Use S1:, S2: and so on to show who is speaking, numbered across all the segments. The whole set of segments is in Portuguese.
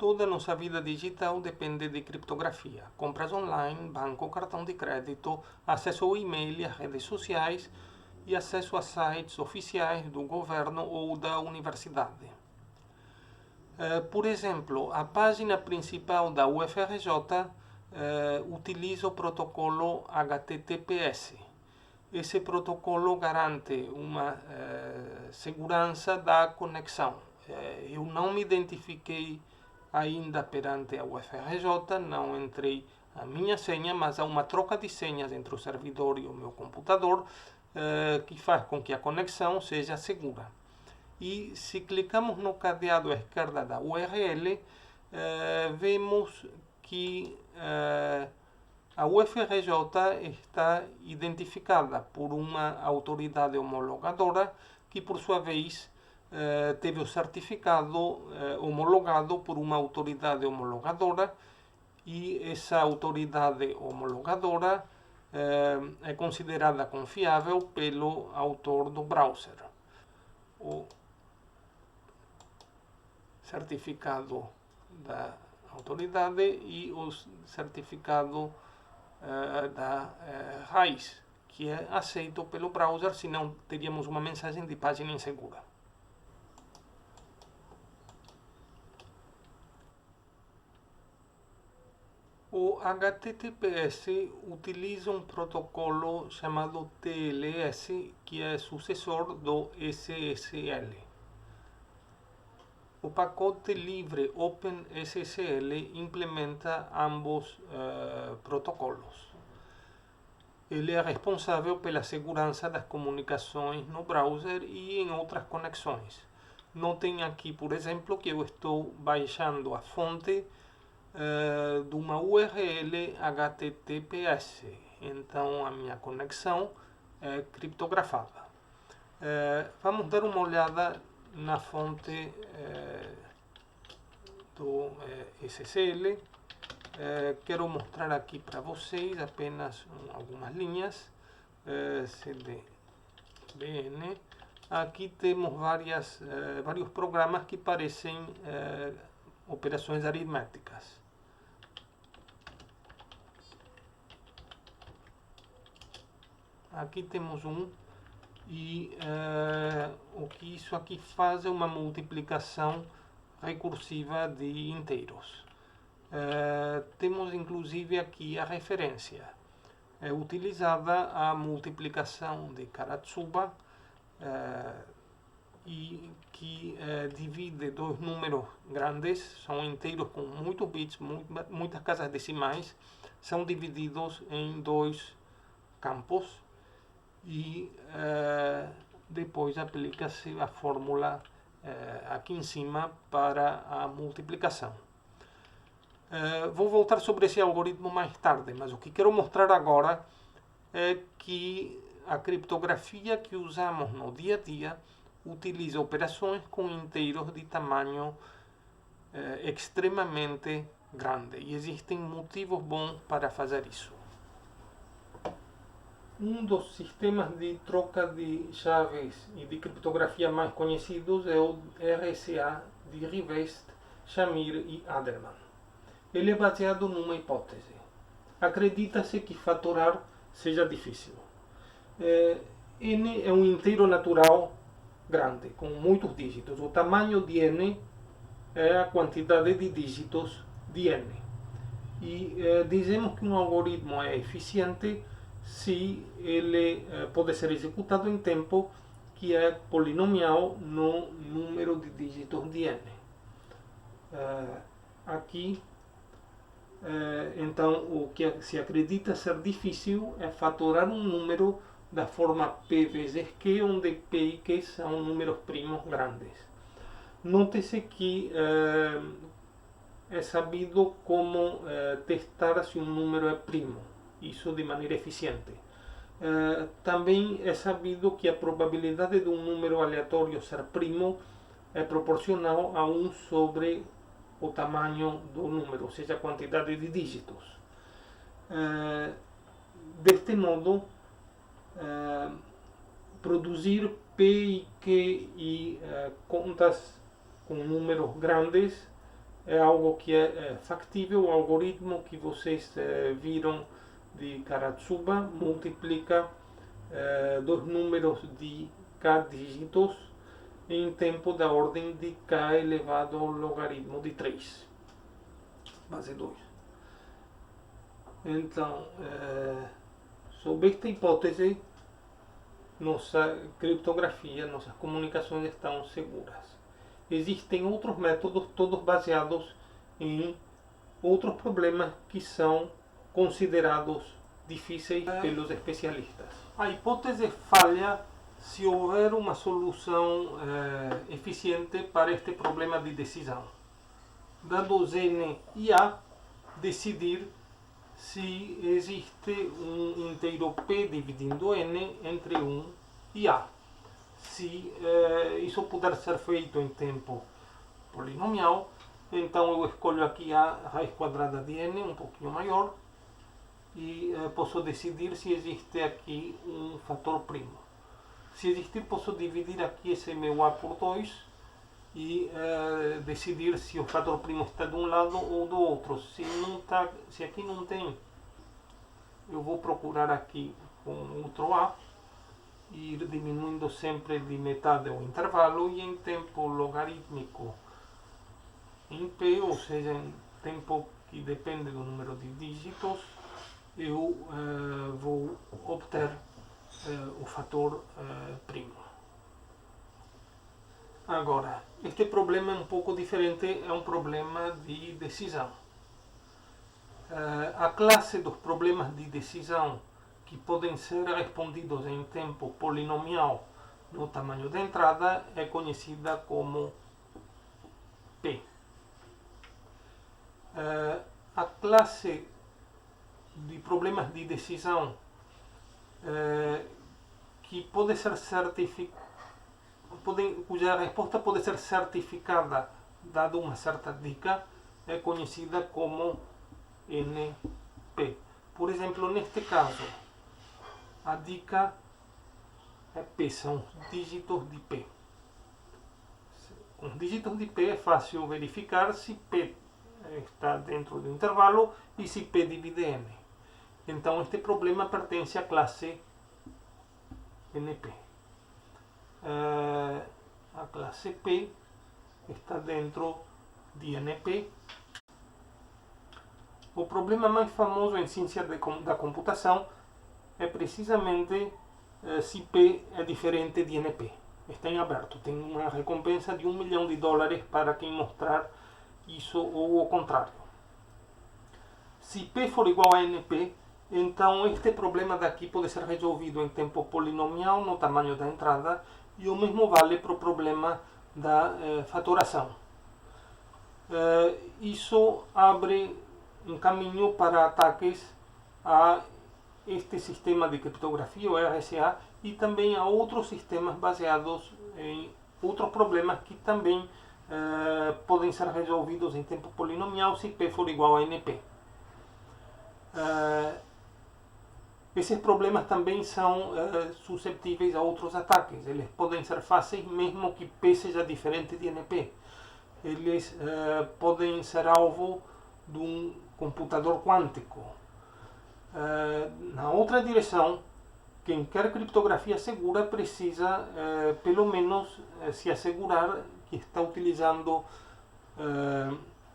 S1: Toda a nossa vida digital depende de criptografia. Compras online, banco, cartão de crédito, acesso ao e-mail e às redes sociais e acesso a sites oficiais do governo ou da universidade. Por exemplo, a página principal da UFRJ utiliza o protocolo HTTPS. Esse protocolo garante uma segurança da conexão. Eu não me identifiquei ainda perante a UFRJ, não entrei a minha senha, mas há uma troca de senhas entre o servidor e o meu computador que faz com que a conexão seja segura. E se clicamos no cadeado à esquerda da URL, vemos que a UFRJ está identificada por uma autoridade homologadora que, por sua vez, teve o certificado homologado por uma autoridade homologadora e essa autoridade homologadora é considerada confiável pelo autor do browser. O certificado da autoridade e o certificado da raiz, que é aceito pelo browser, senão teríamos uma mensagem de página insegura. O HTTPS utiliza um protocolo chamado TLS, que é sucessor do SSL. O pacote livre OpenSSL implementa ambos protocolos. Ele é responsável pela segurança das comunicações no browser e em outras conexões. Notem aqui, por exemplo, que eu estou baixando a fonte de uma URL HTTPS. Então a minha conexão é criptografada. Vamos dar uma olhada na fonte do SSL. Quero mostrar aqui para vocês apenas algumas linhas. CDBN. Aqui temos vários programas que parecem operações aritméticas. Aqui temos um e o que isso aqui faz é uma multiplicação recursiva de inteiros. Temos inclusive aqui a referência. É utilizada a multiplicação de Karatsuba e que divide dois números grandes, são inteiros com muitos bits, muitas casas decimais, são divididos em dois campos e depois aplica-se a fórmula aqui em cima para a multiplicação. Vou voltar sobre esse algoritmo mais tarde, mas o que quero mostrar agora é que a criptografia que usamos no dia a dia utiliza operações com inteiros de tamanho extremamente grande e existem motivos bons para fazer isso. Um dos sistemas de troca de chaves e de criptografia mais conhecidos é o RSA de Rivest, Shamir e Adelman. Ele é baseado numa hipótese. Acredita-se que fatorar seja difícil. N é um inteiro natural grande, com muitos dígitos. O tamanho de N é a quantidade de dígitos de N. E dizemos que um algoritmo é eficiente se ele pode ser executado em tempo que é polinomial no número de dígitos de N. Aqui, então, o que se acredita ser difícil é fatorar um número da forma P vezes Q, onde P e Q são números primos grandes. Note-se que é sabido como testar se um número é primo, isso de maneira eficiente. Também é sabido que a probabilidade de um número aleatório ser primo é proporcional a 1 sobre o tamanho do número, ou seja, a quantidade de dígitos. Deste modo, produzir P e Q e contas com números grandes é algo que é factível. O algoritmo que vocês viram de Karatsuba multiplica dos números de k dígitos em tempo da ordem de k elevado ao logaritmo de 3, base 2. Então, sob esta hipótese, nossa criptografia, nossas comunicações estão seguras. Existem outros métodos, todos baseados em outros problemas que são considerados difíceis pelos especialistas. A hipótese falha se houver uma solução eficiente para este problema de decisão. Dados n e a, decidir se existe um inteiro p dividindo n entre 1 e a. Se isso puder ser feito em tempo polinomial, então eu escolho aqui a raiz quadrada de n, um pouquinho maior, e posso decidir se existe aqui um fator primo. Se existir, posso dividir aqui esse meu a por 2 e decidir se o fator primo está de um lado ou do outro. Se aqui não tem, eu vou procurar aqui com outro a, e ir diminuindo sempre de metade o intervalo, e em tempo logarítmico em p, ou seja, em tempo que depende do número de dígitos, eu vou obter o fator primo. Agora, este problema é um pouco diferente, é um problema de decisão. A classe dos problemas de decisão que podem ser respondidos em tempo polinomial no tamanho da entrada é conhecida como P. A classe de problemas de decisão que pode ser cuja resposta pode ser certificada dado uma certa dica é conhecida como NP. Por exemplo, neste caso, a dica é P, são dígitos de P. Com dígitos de P é fácil verificar se P está dentro do intervalo e se P divide M. Então este problema pertence à classe NP. A classe P está dentro de NP. O problema mais famoso em ciência da computação é precisamente se P é diferente de NP. Está em aberto. Tem uma recompensa de $1 milhão para quem mostrar isso ou o contrário. Se P for igual a NP, então este problema daqui pode ser resolvido em tempo polinomial no tamanho da entrada, e o mesmo vale para o problema da fatoração. Isso abre um caminho para ataques a este sistema de criptografia, o RSA, e também a outros sistemas baseados em outros problemas que também podem ser resolvidos em tempo polinomial se P for igual a NP. Esses problemas também são susceptíveis a outros ataques. Eles podem ser fáceis mesmo que P seja diferente de NP. Eles podem ser alvo de um computador quântico. Na outra direção, quem quer criptografia segura precisa pelo menos se assegurar que está utilizando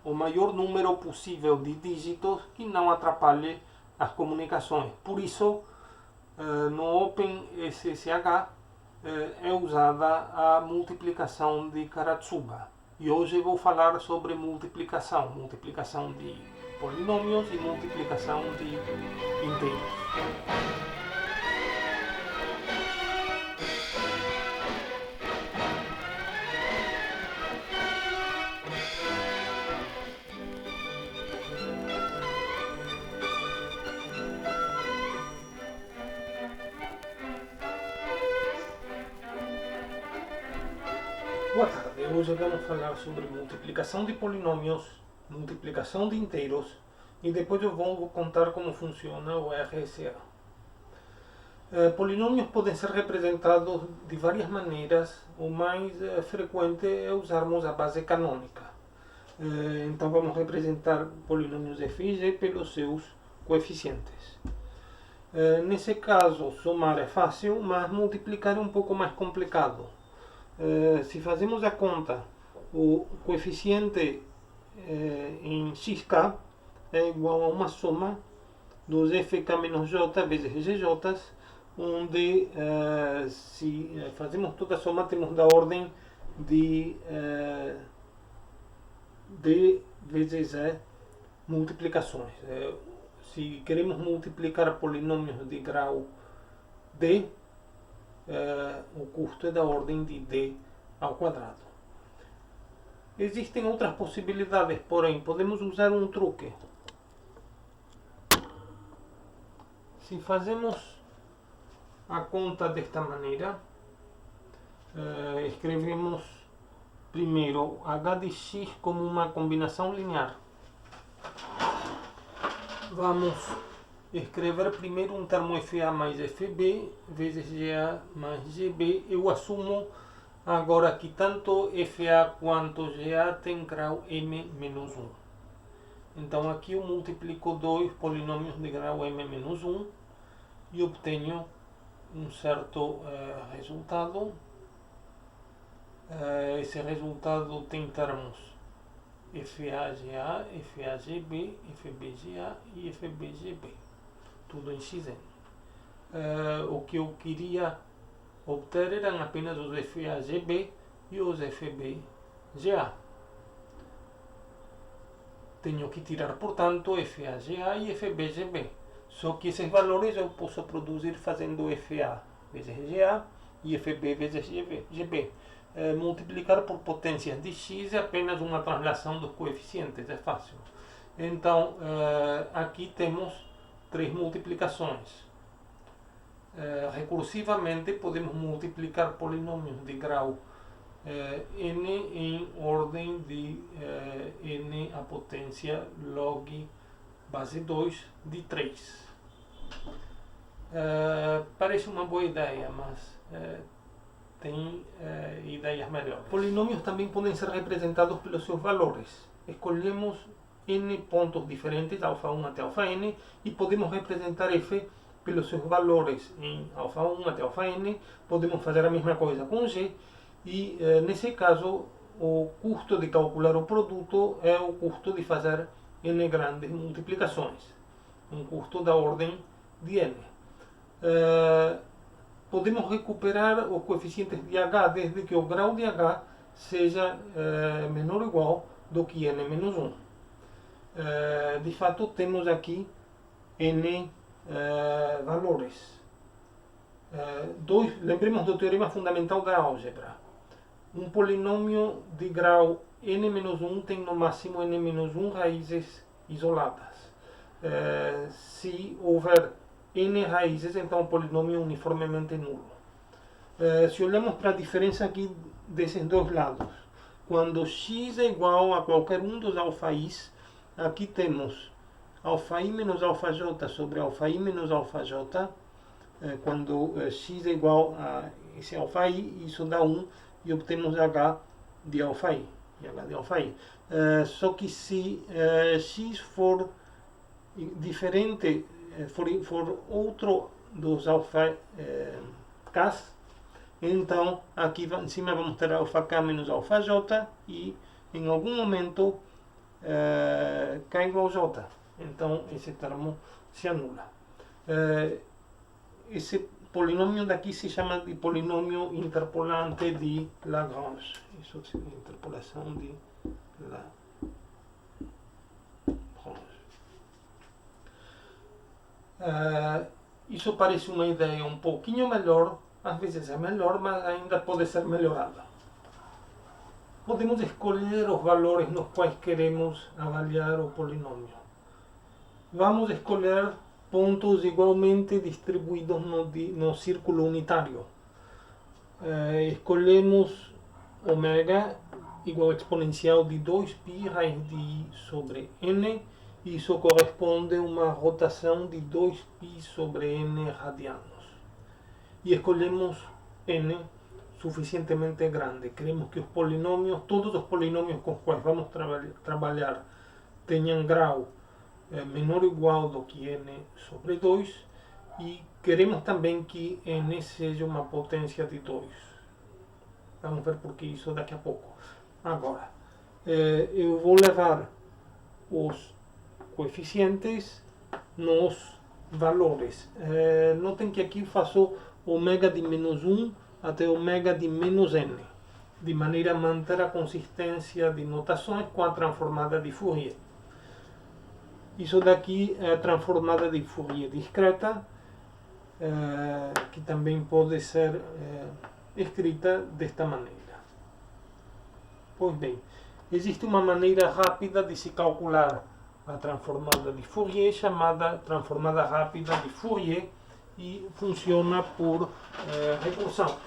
S1: o maior número possível de dígitos que não atrapalhe as comunicações. Por isso, no OpenSSH é usada a multiplicação de Karatsuba. E hoje vou falar sobre multiplicação de polinômios e multiplicação de inteiros. Boa tarde, hoje vamos falar sobre multiplicação de polinômios, multiplicação de inteiros e depois eu vou contar como funciona o RSA. Polinômios podem ser representados de várias maneiras. O mais frequente é usarmos a base canônica. Então vamos representar polinômios f e g pelos seus coeficientes. Nesse caso, somar é fácil, mas multiplicar é um pouco mais complicado. Se fazemos a conta, o coeficiente em xk é igual a uma soma dos fk menos j vezes gj, onde se fazemos toda a soma temos da ordem de d vezes e multiplicações. Se queremos multiplicar polinômios de grau d, o custo é da ordem de d ao quadrado. Existem outras possibilidades, porém podemos usar um truque. Se fazemos a conta desta maneira, escrevemos primeiro h de x como uma combinação linear. Vamos escrever primeiro um termo FA mais FB vezes GA mais GB. Eu assumo agora que tanto FA quanto GA tem grau m menos 1. Então aqui eu multiplico dois polinômios de grau m menos 1 e obtenho um certo resultado. Esse resultado tem termos FAGA, FAGB, FBGA e FBGB, tudo em xn. O que eu queria obter eram apenas os FAGB e os FBGA. Tenho que tirar, portanto, FAGA e FBGB. Só que esses valores eu posso produzir fazendo FA vezes GA e FB vezes GB. Multiplicar por potências de x é apenas uma translação dos coeficientes, é fácil. Então, aqui temos três multiplicações. Recursivamente, podemos multiplicar polinômios de grau n em ordem de n a potência log base 2 de 3. Parece uma boa ideia, mas tem ideias melhores. Polinômios também podem ser representados pelos seus valores. Escolhemos n pontos diferentes, alfa 1 até alfa n, e podemos representar f pelos seus valores em alfa 1 até alfa n. Podemos fazer a mesma coisa com g, e nesse caso o custo de calcular o produto é o custo de fazer n grandes multiplicações, um custo da ordem de n. Podemos recuperar os coeficientes de h desde que o grau de h seja menor ou igual do que n menos 1. De fato, temos aqui n valores. Lembremos do teorema fundamental da álgebra. Um polinômio de grau n menos 1 tem no máximo n menos 1 raízes isoladas. Se houver n raízes, então o polinômio é uniformemente nulo. Se olhamos para a diferença aqui desses dois lados, quando x é igual a qualquer um dos alfa-i's, aqui temos alfa-i menos alfa-j sobre alfa-i menos alfa-j. Quando x é igual a esse alfa-i, isso dá 1 e obtemos h de alfa-i. Só que se x for diferente, for outro dos alfa-k's, então aqui em cima vamos ter alfa-k menos alfa-j e em algum momento k igual j. Então esse termo se anula. Esse polinômio daqui se chama de polinômio interpolante de Lagrange. Isso é interpolação de Lagrange. Isso parece uma ideia um pouquinho melhor, às vezes é melhor, mas ainda pode ser melhorada. Podemos escolher os valores nos quais queremos avaliar o polinômio. Vamos escolher pontos igualmente distribuídos no círculo unitário. Escolhemos ômega igual a exponencial de 2π raiz de i sobre n. Isso corresponde a uma rotação de 2π sobre n radianos. E escolhemos n suficientemente grande. Queremos que todos los polinomios con los cuales vamos a trabajar tenham grau menor ou igual do que n sobre 2 e queremos também que n seja uma potência de 2. Vamos ver por que isso daqui a pouco. Agora, eu vou levar os coeficientes nos valores. Notem que aqui faço ômega de menos 1 até ômega de menos n, de maneira a manter a consistência de notações com a transformada de Fourier. Isso daqui é a transformada de Fourier discreta, que também pode ser escrita desta maneira. Pois bem, existe uma maneira rápida de se calcular a transformada de Fourier, chamada transformada rápida de Fourier, e funciona por recursão.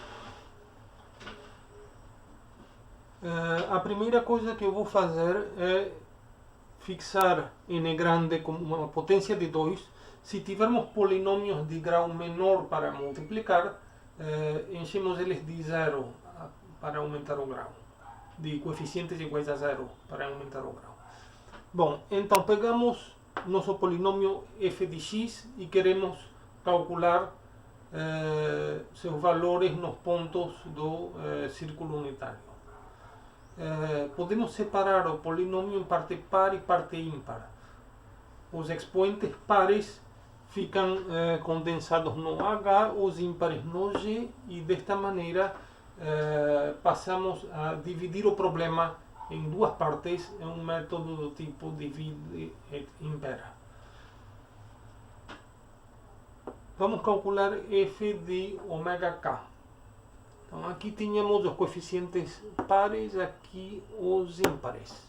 S1: A primeira coisa que eu vou fazer é fixar n grande como uma potência de 2. Se tivermos polinômios de grau menor para multiplicar, enchemos eles de 0 para aumentar o grau, de coeficientes iguais a 0 para aumentar o grau. Bom, então pegamos nosso polinômio f de x e queremos calcular seus valores nos pontos do círculo unitário. Podemos separar o polinômio em parte par e parte ímpar. Os expoentes pares ficam condensados no H, os ímpares no G, e desta maneira passamos a dividir o problema em duas partes. É um método do tipo divide et impera. Vamos calcular f de ômega k. Então aqui tínhamos os coeficientes pares, aqui os ímpares.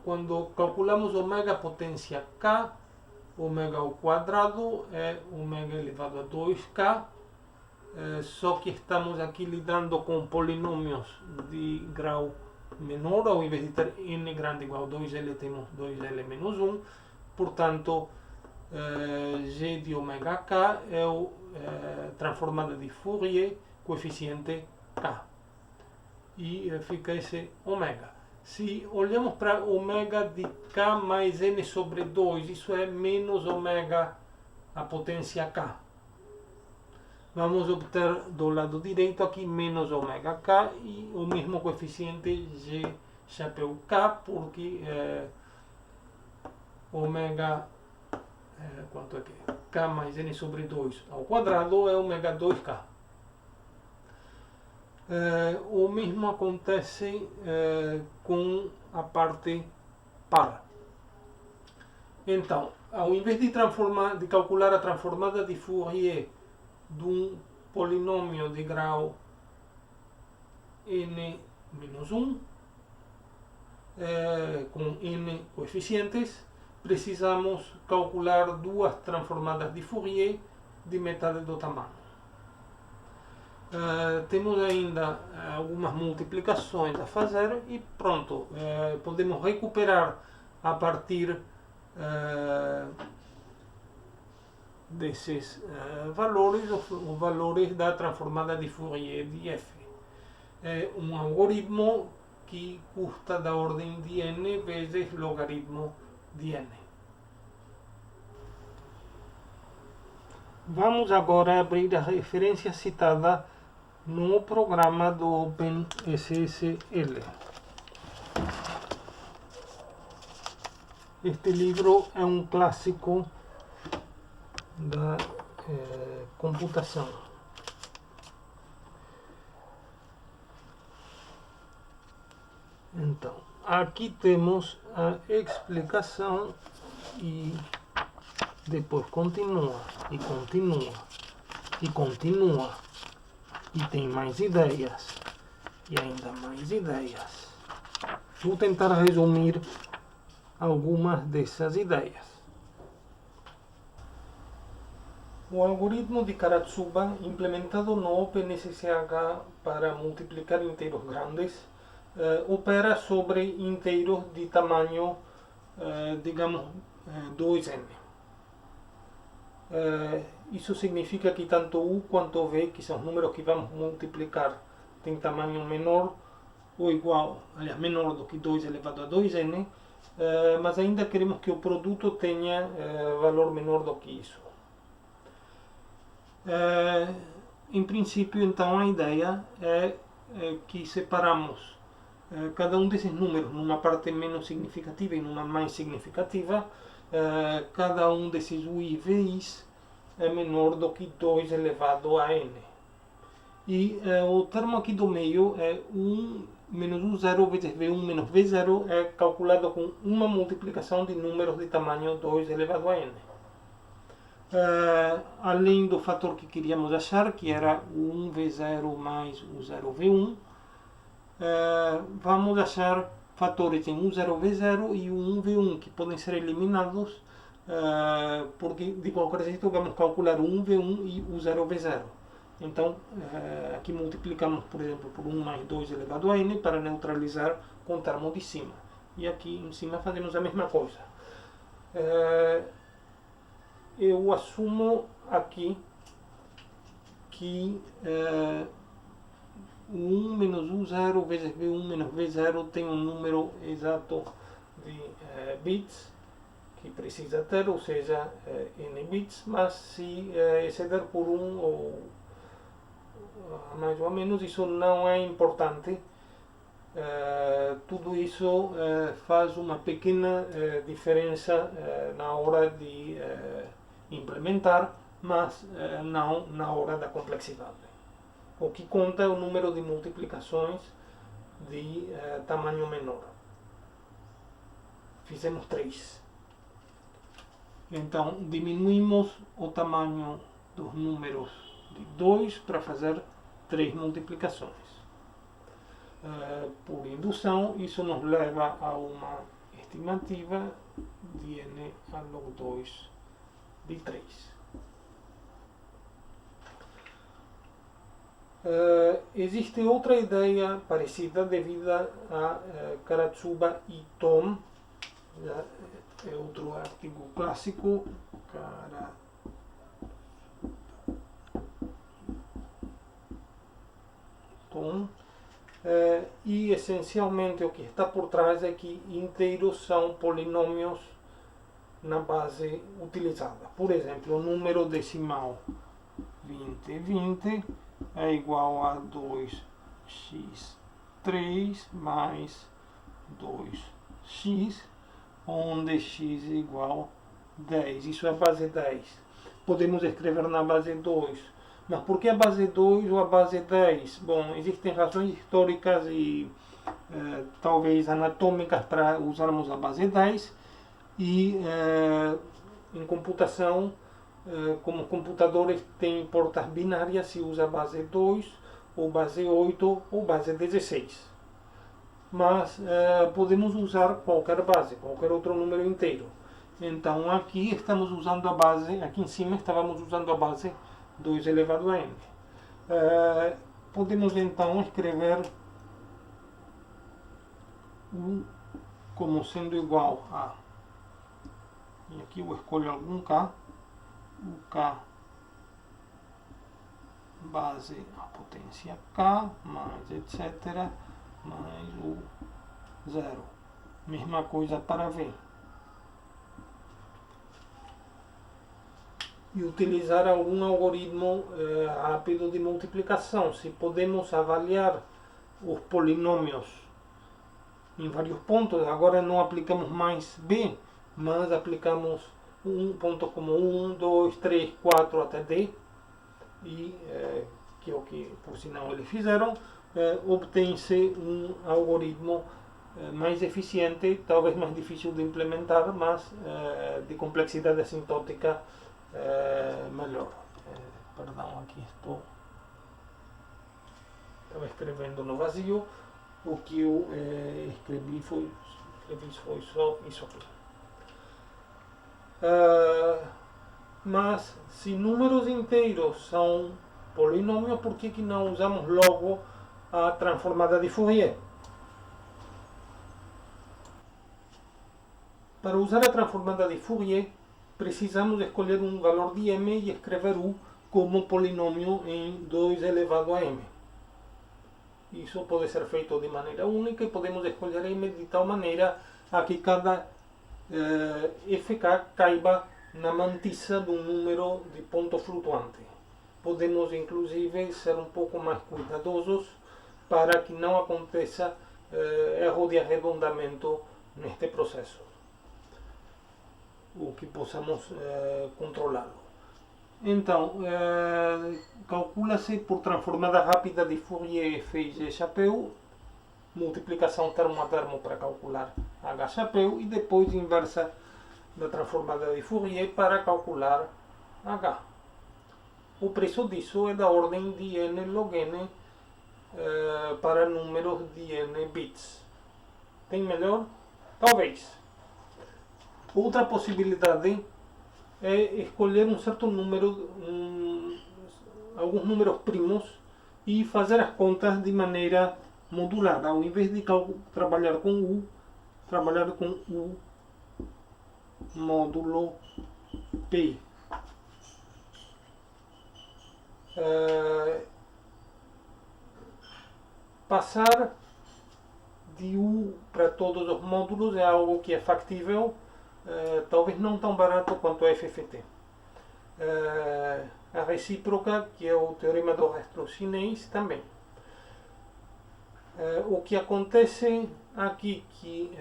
S1: Quando calculamos ômega potência k, ômega ao quadrado é ômega elevado a 2k, só que estamos aqui lidando com polinômios de grau menor. Ao invés de ter n grande igual a 2l, temos 2l menos 1, portanto g de ômega k é o transformada de Fourier, coeficiente k, e fica esse ômega. Se olhamos para ômega de k mais n sobre 2, isso é menos ômega a potência k. Vamos obter do lado direito aqui menos ômega k e o mesmo coeficiente g chapéu k, porque ômega, quanto é que é? K mais n sobre 2 ao quadrado é ômega 2k. O mesmo acontece com a parte par. Então, ao invés de calcular a transformada de Fourier de um polinômio de grau n menos 1, com n coeficientes, precisamos calcular duas transformadas de Fourier de metade do tamanho. Temos ainda algumas multiplicações a fazer e pronto, podemos recuperar a partir desses valores os valores da transformada de Fourier de f. É um algoritmo que custa da ordem de n vezes logaritmo de n. Vamos agora abrir a referência citada no programa do OpenSSL. Este livro é um clássico da computação. Então, aqui temos a explicação e depois continua e continua e continua e tem mais ideias e ainda mais ideias. Vou tentar resumir algumas dessas ideias. O algoritmo de Karatsuba, implementado no OpenSSH para multiplicar inteiros grandes, opera sobre inteiros de tamanho, digamos, 2n. Isso significa que tanto u quanto v, que são os números que vamos multiplicar, têm tamanho menor ou igual, aliás, menor do que 2 elevado a 2n, mas ainda queremos que o produto tenha valor menor do que isso. Em princípio, então, a ideia é que separamos cada um desses números numa parte menos significativa e numa mais significativa. Cada um desses u e v's é menor do que 2 elevado a n. E o termo aqui do meio é 1 menos u0 vezes v1 menos v0 é calculado com uma multiplicação de números de tamanho 2 elevado a n. Além do fator que queríamos achar, que era o 1v0 mais o 0v1, vamos achar fatores em u0v0 e o 1v1 que podem ser eliminados, porque de qualquer jeito vamos calcular o 1v1 e o 0v0. Então aqui multiplicamos, por exemplo, por 1 mais 2 elevado a n para neutralizar com o termo de cima. E aqui em cima fazemos a mesma coisa. Eu assumo aqui que 1 menos u0 vezes v1 menos v0 tem um número exato de bits que precisa ter, ou seja, n bits, mas se exceder por 1 ou mais ou menos, isso não é importante. Tudo isso faz uma pequena diferença na hora de implementar, mas não na hora da complexidade. O que conta é o número de multiplicações de tamanho menor. Fizemos 3. Então, diminuímos o tamanho dos números de 2 para fazer 3 multiplicações. Por indução, isso nos leva a uma estimativa de n a log 2 de 3. Existe outra ideia parecida devida a Karatsuba e Tom, é outro artigo clássico, Tom, e essencialmente o que está por trás é que inteiros são polinômios na base utilizada. Por exemplo, o número decimal 20 é igual a 2x3 mais 2x, onde x é igual a 10. Isso é a base 10. Podemos escrever na base 2. Mas por que a base 2 ou a base 10? Bom, existem razões históricas e talvez anatômicas para usarmos a base 10. E em computação, como computadores têm portas binárias, se usa base 2, ou base 8, ou base 16. Mas podemos usar qualquer base, qualquer outro número inteiro. Então aqui estamos usando a base, aqui em cima estávamos usando a base 2 elevado a n. Podemos então escrever u como sendo igual a, e aqui eu escolho algum k, o k base a potência k, mais etc, mais o 0. Mesma coisa para v. E utilizar algum algoritmo rápido de multiplicação. Se podemos avaliar os polinômios em vários pontos, agora não aplicamos mais b, mas aplicamos um ponto como 1, 2, 3, 4 até d, e que é o que, por sinal, eles fizeram, obtém-se um algoritmo mais eficiente, talvez mais difícil de implementar, mas de complexidade assintótica melhor. Perdão, aqui estava escrevendo no vazio. O que eu escrevi foi só isso aqui. Mas se números inteiros são polinômios, por que não usamos logo a transformada de Fourier? Para usar a transformada de Fourier, precisamos escolher um valor de m e escrever u como polinômio em 2 elevado a m. Isso pode ser feito de maneira única e podemos escolher m de tal maneira a que cada FK caiba na mantissa de um número de ponto flutuante. Podemos inclusive ser um pouco mais cuidadosos para que não aconteça erro de arredondamento neste processo, o que possamos controlá-lo. Então, calcula-se por transformada rápida de Fourier Feijé-Chapeu, multiplicação termo a termo para calcular H-Chapeu e depois inversa da transformada de Fourier para calcular H. O preço disso é da ordem de n log n para números de n bits. Tem melhor? Talvez. Outra possibilidade é escolher um certo número, alguns números primos e fazer as contas de maneira modular. Ao invés de trabalhar com U módulo Pi. Passar de U para todos os módulos é algo que é factível, talvez não tão barato quanto a FFT. A recíproca, que é o teorema do rastro chinês, também. O que acontece aqui, que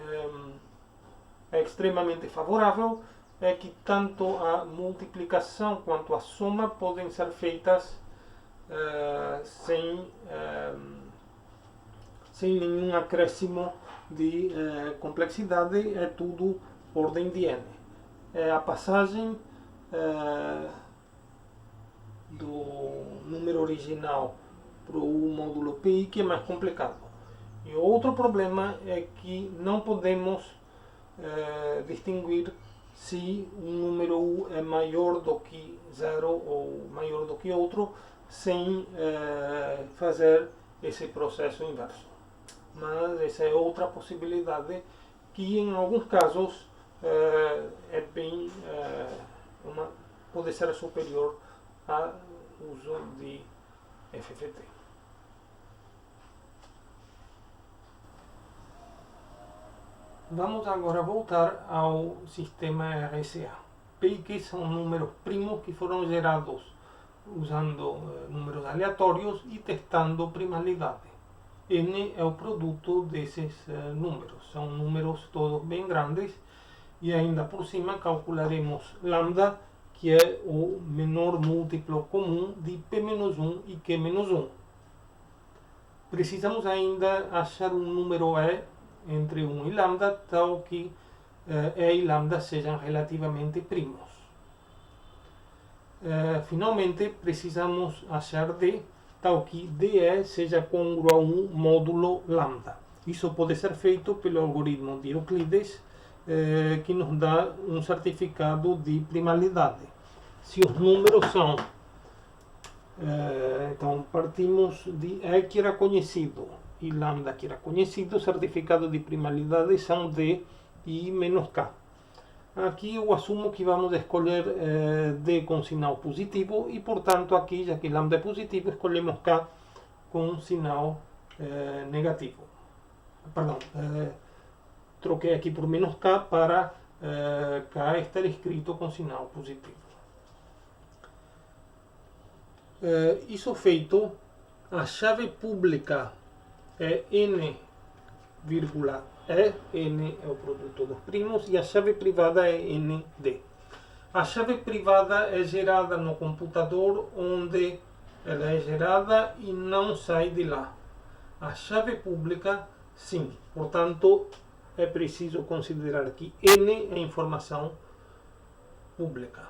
S1: é extremamente favorável, é que tanto a multiplicação quanto a soma podem ser feitas sem nenhum acréscimo de complexidade, é tudo ordem de n. É a passagem do número original para o módulo pi que é mais complicado. E outro problema é que não podemos distinguir se um número u é maior do que zero ou maior do que outro sem fazer esse processo inverso. Mas essa é outra possibilidade que em alguns casos pode ser superior ao uso de FFT. Vamos agora voltar ao sistema RSA. P são números primos que foram gerados usando números aleatórios e testando primalidade. N é o produto desses números. São números todos bem grandes e ainda por cima calcularemos lambda, que é o menor múltiplo comum de P-1 e Q-1. Precisamos ainda achar um número E entre 1 e lambda, tal que E e lambda sejam relativamente primos. Finalmente, precisamos achar D, tal que DE seja congruo a um módulo lambda. Isso pode ser feito pelo algoritmo de Euclides, que nos dá um certificado de primalidade. Se os números são... então, partimos de E, que era conhecido, e lambda, que era conhecido, o certificado de primalidade são D e menos K. Aqui eu assumo que vamos escolher D com sinal positivo e, portanto, aqui, já que lambda é positivo, escolhemos K com sinal negativo. Perdão, troquei aqui por menos K para K estar escrito com sinal positivo. Isso feito, a chave pública é N, N é o produto dos primos e a chave privada é ND. A chave privada é gerada no computador, onde ela é gerada e não sai de lá. A chave pública, sim. Portanto, é preciso considerar que N é informação pública.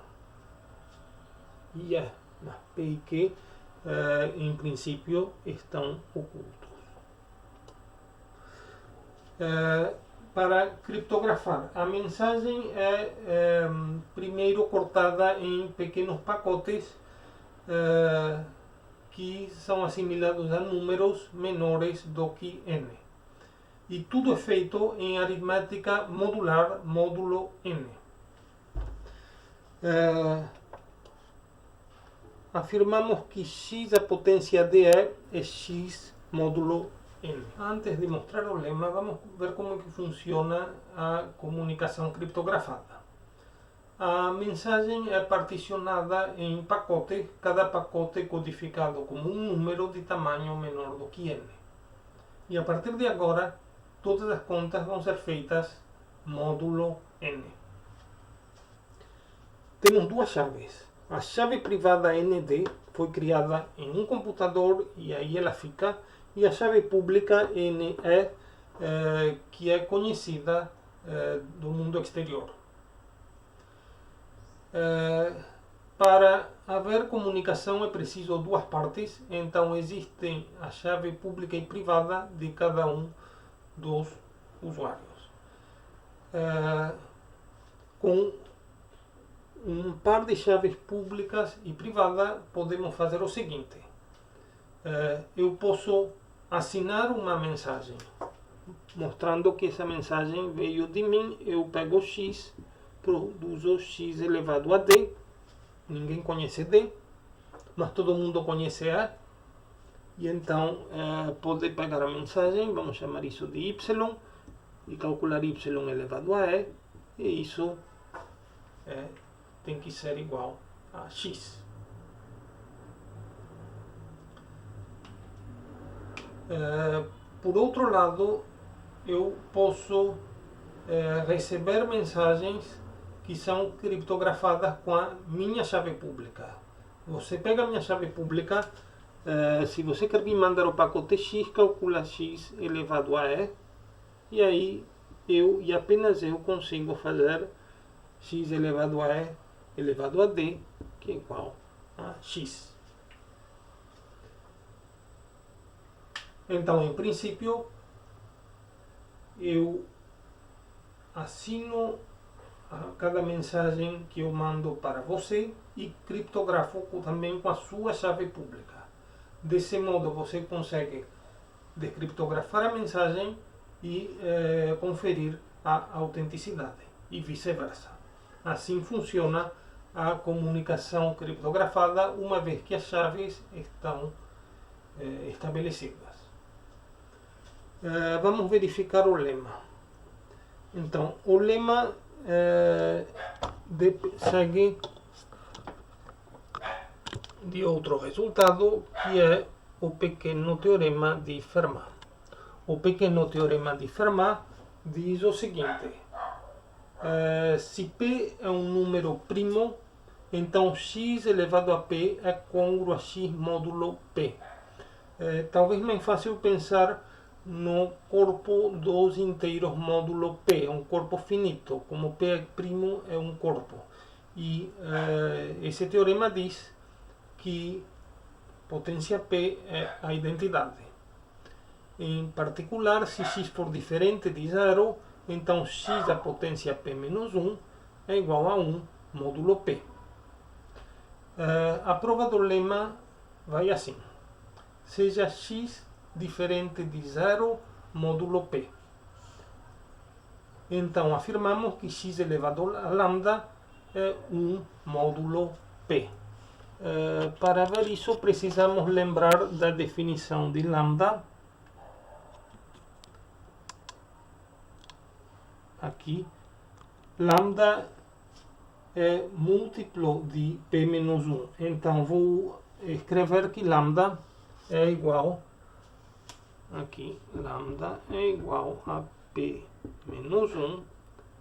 S1: E nas P e Q, em princípio, estão ocultos. Para criptografar, a mensagem é primeiro cortada em pequenos pacotes que são assimilados a números menores do que n. E tudo é feito em aritmética modular módulo n. afirmamos que x a potência de e é x módulo n. Antes de mostrar o lema, vamos ver como que funciona a comunicação criptografada. A mensagem é particionada em pacotes, cada pacote codificado como um número de tamanho menor do que n. E a partir de agora, todas as contas vão ser feitas módulo n. Temos duas chaves. A chave privada ND foi criada em um computador e aí ela fica. E a chave pública NE, que é conhecida do mundo exterior. Para haver comunicação é preciso duas partes, então existem a chave pública e privada de cada um dos usuários. Com um par de chaves públicas e privadas podemos fazer o seguinte: eu posso assinar uma mensagem mostrando que essa mensagem veio de mim. Eu pego x, produzo x elevado a d. Ninguém conhece d, mas todo mundo conhece a. E então pode pegar a mensagem, vamos chamar isso de y, e calcular y elevado a e, e isso tem que ser igual a x. Por outro lado, eu posso receber mensagens que são criptografadas com a minha chave pública. Você pega a minha chave pública, se você quer me mandar o pacote x, calcula x elevado a e, e aí eu e apenas eu consigo fazer x elevado a e elevado a d, que é igual a x. Então, em princípio, eu assino cada mensagem que eu mando para você e criptografo também com a sua chave pública. Desse modo, você consegue descriptografar a mensagem e conferir a autenticidade e vice-versa. Assim funciona a comunicação criptografada, uma vez que as chaves estão estabelecidas. Vamos verificar o lema. Então, o lema segue de outro resultado, que é o pequeno teorema de Fermat. O pequeno teorema de Fermat diz o seguinte: se P é um número primo, então x elevado a P é congruo a x módulo P. Talvez mais fácil pensar no corpo dos inteiros módulo P, é um corpo finito, como P é primo, é um corpo. E esse teorema diz que potência P é a identidade. Em particular, se x for diferente de zero, então x a potência P menos 1 é igual a 1 módulo P. A prova do lema vai assim: seja x diferente de zero módulo P. Então afirmamos que x elevado a lambda é 1 módulo P. Para ver isso, precisamos lembrar da definição de lambda. Aqui, lambda é múltiplo de P menos 1. Então vou escrever que lambda é igual, aqui, lambda é igual a P menos 1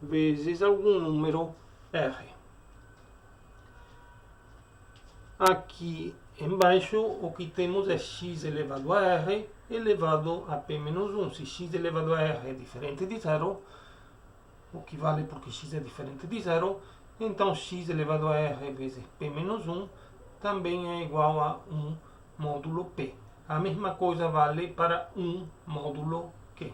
S1: vezes algum número R. Aqui embaixo o que temos é x elevado a R elevado a P menos 1. Se x elevado a R é diferente de zero, o que vale porque x é diferente de zero, então x elevado a R vezes P menos 1 também é igual a 1 módulo P. A mesma coisa vale para 1 módulo Q.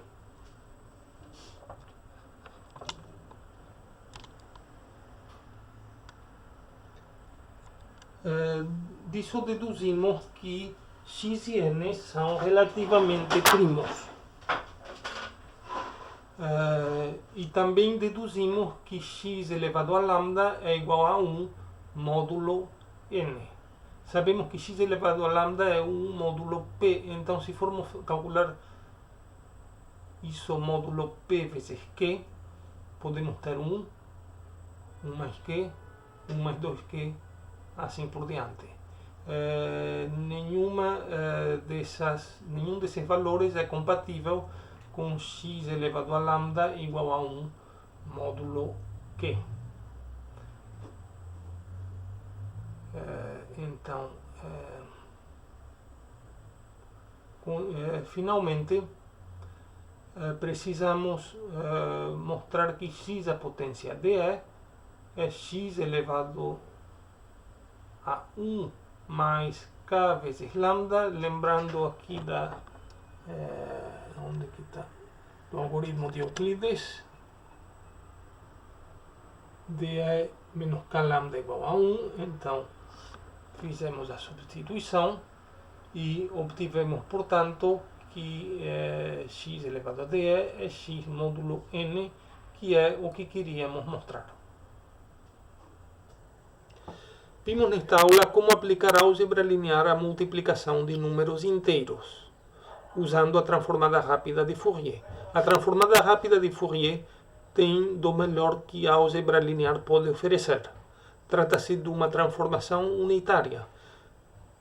S1: Disso deduzimos que x e n são relativamente primos. E também deduzimos que x elevado a lambda é igual a 1 módulo n. Sabemos que x elevado a lambda é 1 módulo p, então se formos calcular isso módulo p vezes q, podemos ter 1 mais q, 1 mais 2q, assim por diante. Nenhum desses valores é compatível com x elevado a lambda igual a 1 módulo q. Então, finalmente, precisamos mostrar que x a potência de é x elevado a 1 mais k vezes lambda, lembrando aqui onde que está, do algoritmo de Euclides, de menos k lambda igual a 1, então fizemos a substituição e obtivemos, portanto, que x elevado a d é x módulo n, que é o que queríamos mostrar. Vimos nesta aula como aplicar álgebra linear à multiplicação de números inteiros, usando a transformada rápida de Fourier. A transformada rápida de Fourier tem do melhor que a álgebra linear pode oferecer. Trata-se de uma transformação unitária,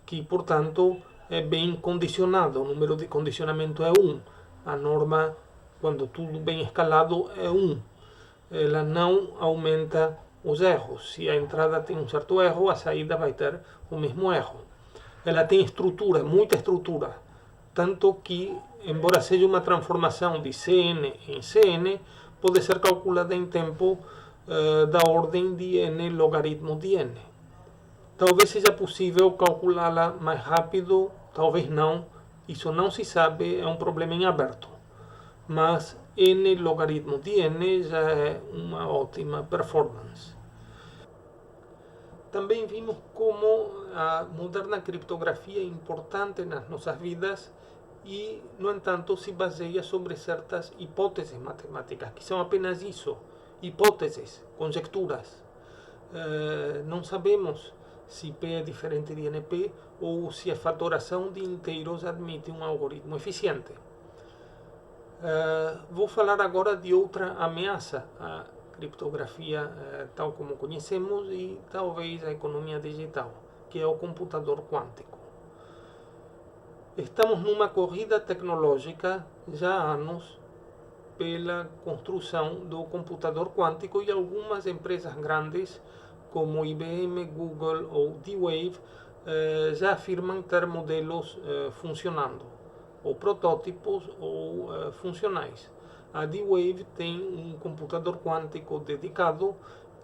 S1: que, portanto, é bem condicionada. O número de condicionamento é 1. A norma, quando tudo bem escalado, é 1. Ela não aumenta os erros. Se a entrada tem um certo erro, a saída vai ter o mesmo erro. Ela tem estrutura, muita estrutura, tanto que, embora seja uma transformação de Cn em Cn, pode ser calculada em tempo da ordem de n logaritmo de n. Talvez seja possível calculá-la mais rápido, talvez não. Isso não se sabe, é um problema em aberto. Mas n logaritmo de n já é uma ótima performance. Também vimos como a moderna criptografia é importante nas nossas vidas e, no entanto, se baseia sobre certas hipóteses matemáticas, que são apenas isso, hipóteses, conjecturas. Não sabemos se P é diferente de NP ou se a fatoração de inteiros admite um algoritmo eficiente. Vou falar agora de outra ameaça à criptografia tal como conhecemos e talvez à economia digital, que é o computador quântico. Estamos numa corrida tecnológica já há anos pela construção do computador quântico e algumas empresas grandes como IBM, Google ou D-Wave já afirmam ter modelos funcionando, ou protótipos ou funcionais. A D-Wave tem um computador quântico dedicado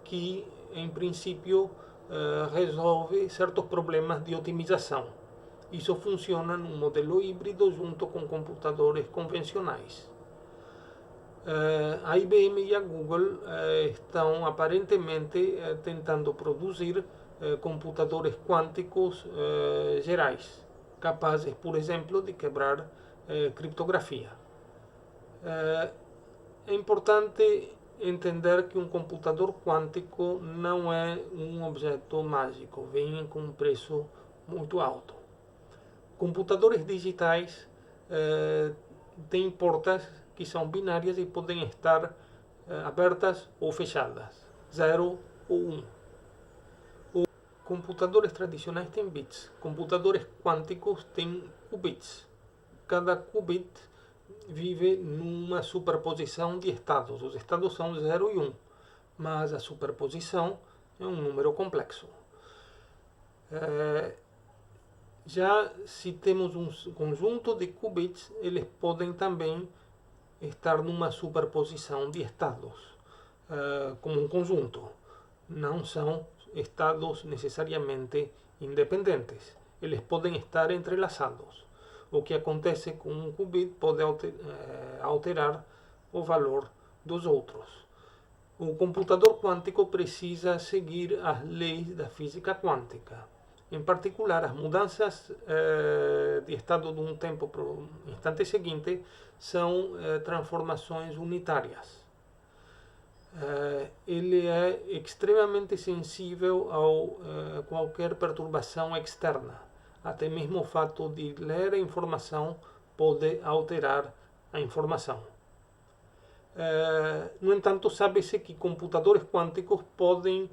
S1: que, em princípio, resolve certos problemas de otimização. Isso funciona num modelo híbrido junto com computadores convencionais. A IBM e a Google estão aparentemente tentando produzir computadores quânticos gerais, capazes, por exemplo, de quebrar criptografia. É importante entender que um computador quântico não é um objeto mágico, vem com um preço muito alto. Computadores digitais têm portas que são binárias e podem estar abertas ou fechadas, 0 ou 1. Computadores tradicionais têm bits, computadores quânticos têm qubits. Cada qubit vive numa superposição de estados. Os estados são 0 e 1, mas a superposição é um número complexo. Já se temos um conjunto de qubits, eles podem também estar numa superposição de estados, como um conjunto. Não são estados necessariamente independentes. Eles podem estar entrelaçados. O que acontece com um qubit pode alterar o valor dos outros. O computador quântico precisa seguir as leis da física quântica. Em particular, as mudanças de estado de um tempo para o instante seguinte são transformações unitárias. ele é extremamente sensível a qualquer perturbação externa. Até mesmo o fato de ler a informação pode alterar a informação. No entanto, sabe-se que computadores quânticos podem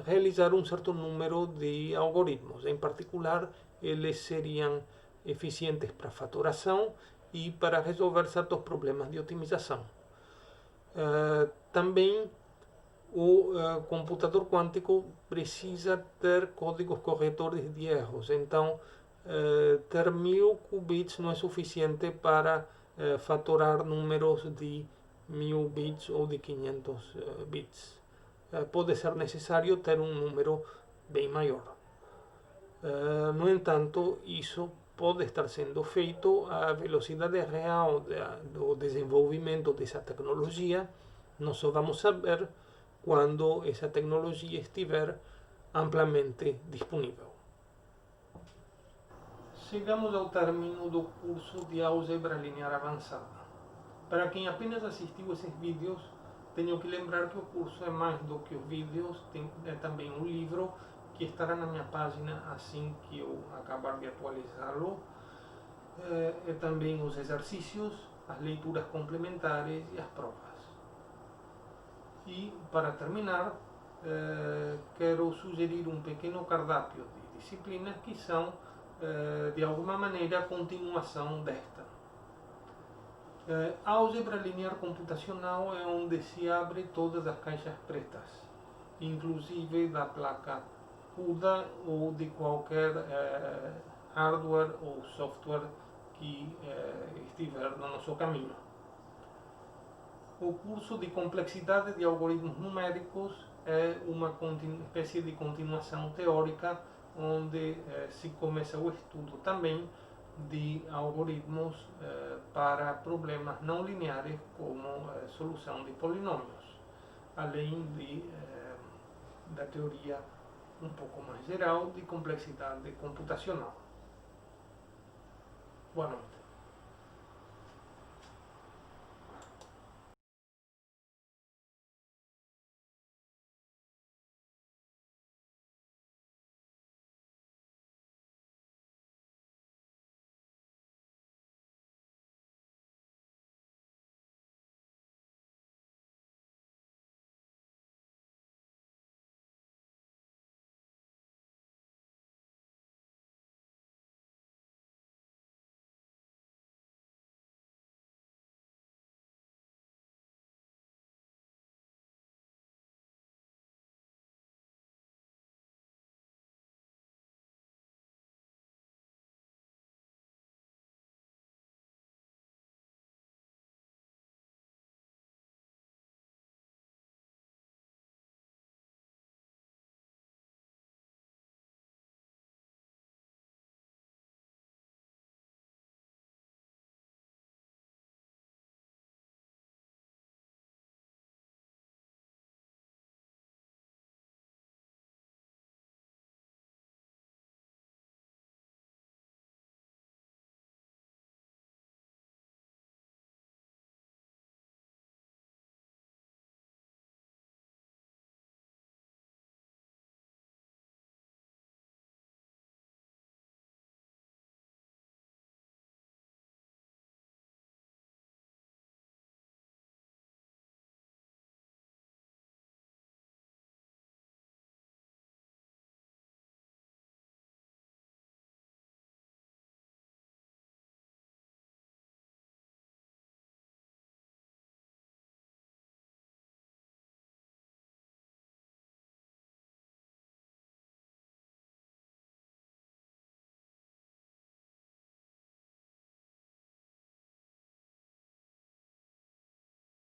S1: realizar um certo número de algoritmos. Em particular, eles seriam eficientes para fatoração e para resolver certos problemas de otimização. Também o computador quântico precisa ter códigos corretores de erros. Então, ter 1000 qubits não é suficiente para fatorar números de 1000 bits ou de 500 bits. Pode ser necessário ter um número bem maior. No entanto, isso pode estar sendo feito à velocidade real do desenvolvimento dessa tecnologia. Nós só vamos saber quando essa tecnologia estiver amplamente disponível. Chegamos ao término do curso de álgebra linear avançada. Para quem apenas assistiu esses vídeos, tenho que lembrar que o curso é mais do que os vídeos, é também um livro que estará na minha página assim que eu acabar de atualizá-lo. É também os exercícios, as leituras complementares e as provas. E, para terminar, quero sugerir um pequeno cardápio de disciplinas que são, de alguma maneira, a continuação desta. A álgebra linear computacional é onde se abre todas as caixas pretas, inclusive da placa CUDA ou de qualquer hardware ou software que estiver no nosso caminho. O curso de complexidade de algoritmos numéricos é uma espécie de continuação teórica onde se começa o estudo também de algoritmos para problemas não lineares como solução de polinômios, além da teoria um pouco mais geral de complexidade computacional. Boa noite.